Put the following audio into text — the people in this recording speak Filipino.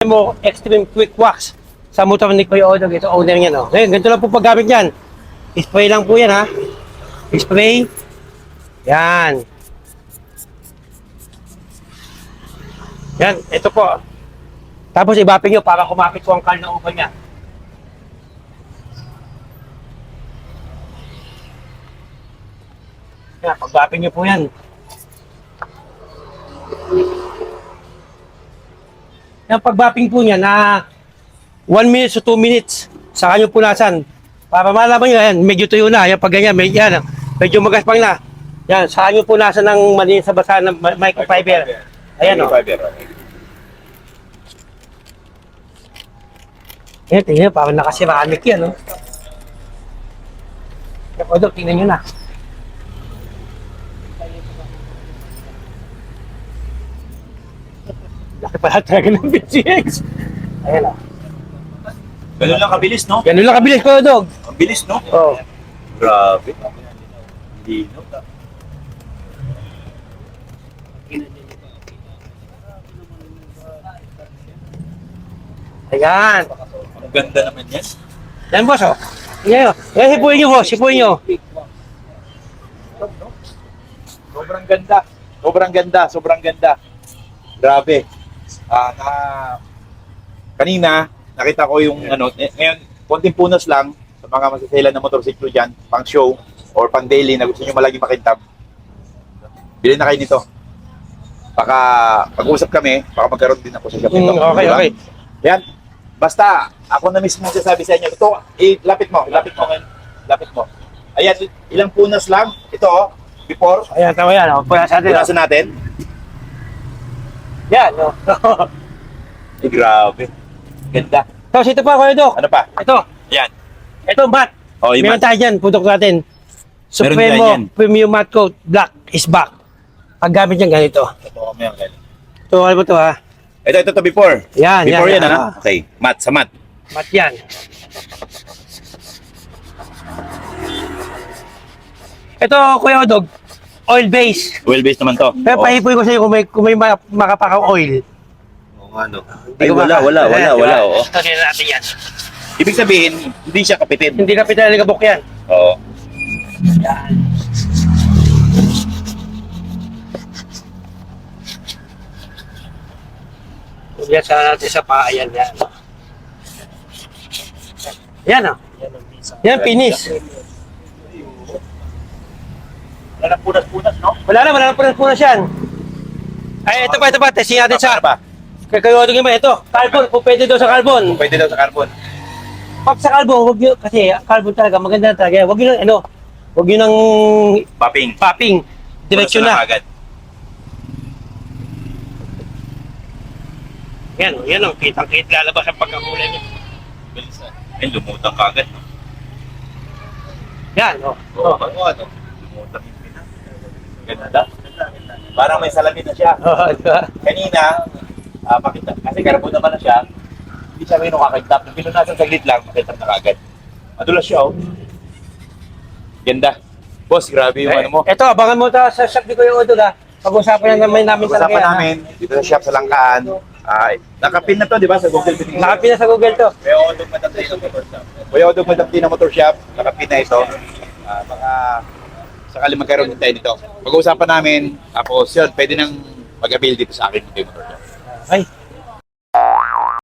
mo Extreme Quick Wax sa motor ni Kuya Odog. Ito owner niya, no? Ngayon, ganito lang po paggamit niyan. Spray lang po yan, ha? Spray. Yan. Yan, ito po. Tapos ibapin nyo para kumapit po ang kal na upan niya. Yan, pagbapin nyo po yan. Yung pagbapping po niya na 1 minute to 2 minutes sa kanyang punasan. Para malaman nyo, yan, medyo tuyo na. Yan, pag ganyan, medyo magaspang na. Yan, sa kanyang punasan ng malinis sa basa ng microfiber. Ayan, o. Yan, tingnan nyo, parang nakaceramic yan, o. Odog, tingnan nyo na. Laki pala talaga ng PCX. Ayan, o. Ganun lang kabilis, no? Ganun lang kabilis ko, Dog. Ang bilis, no? Oo. Grabe. Lino. Ayan. Ang ganda naman yan. Yan, boss, o. Yan, o. Yan, sipuin nyo, boss. Sipuin nyo. Sobrang ganda. Sobrang ganda. Sobrang ganda. Grabe. Kanina, nakita ko yung ngayon, konting punas lang sa mga masasailan na motorsiklo dyan, pang show or pang daily na gusto nyo malagi makintab. Bilhin na kayo nito. Baka pag-usap kami, baka magkaroon din ako sa shop nito. Okay, Diba? okay. Yan. Basta, ako na mismo sasabi sa inyo. Ito, lapit mo ngayon. Lapit mo. Ayan, ilang punas lang. Ito, before. Ayan, tama yan, o. Punasan natin, o. Punasan natin. Yan, o. Grabe. Ganda. Tapos ito pa, Kuya Dok. Ano pa? Ito. Yan. Ito, matte. Oh, yung Meron matte. tayo dyan, putok natin. Meron Supremo dyan yan. Premium Matte Coat Black is back. Ang gamit niyan ganito. Ito kami ang galing. Ito, ano mo ito, ha? Ito before. Yan, Before yan, yan, yan. ano? Okay. Mat, sa mat. Matte yan. Ito, Kuya Odog, oil base. Oil based naman to. Pero Oh. pahipoy ko sa iyo kung may makapakaw oil. Oo nga, no. Hindi Ay, ko wala. diba? Oo. Kasi natin yan. Ibig sabihin, hindi siya kapitin. Hindi ka pitaligabok yan. Oo. Yan. Yan sa natin sa paa, yan. Yan, o. Yan, finish. Wala nang punas-punas, no? Wala na punas yan. Ay, ito pa, testing natin sa... Ano pa? Kaya kayo yung iba, ito, carbon, kung pwede daw sa carbon. Pwede daw sa carbon. Pag sa carbon, huwag nyo, kasi carbon talaga, maganda talaga. Huwag nyo, huwag nyo nang Popping. popping. Direksyon Punas na. agad. Yan o, kitang-kit lalabas ang pagkakulay niya. Bilis na. Ay, lumutang ka agad, no? Yan, o. Oo. Ano? Lumutang yung pina. Ganda. Parang may salamin na siya. Diba? Kanina, makita, kasi carbon naman na siya, hindi siya may nakakagtap. Nung pinunasan saglit lang, makita na kagad. Madulas siya, oh. Ganda. Boss, grabe yung ano mo. Ito, abangan mo ito sa shop ni Kuya Odog, ha. Pag-usapan na naman namin talaga. Pag-usapan namin, dito sa shop sa Langkaan. Nakapin na to, di ba, sa Google. Nakapin na sa Google to. Kuya Odog Madamti na Motor Shop. Kuya Odog Madamti na Motor Shop, nakapin na ito. Baka sakali magkaroon tayo dito. Pag-uusapan namin, tapos yun, pwede nang mag-avail dito sa akin yung motor shop. Ay,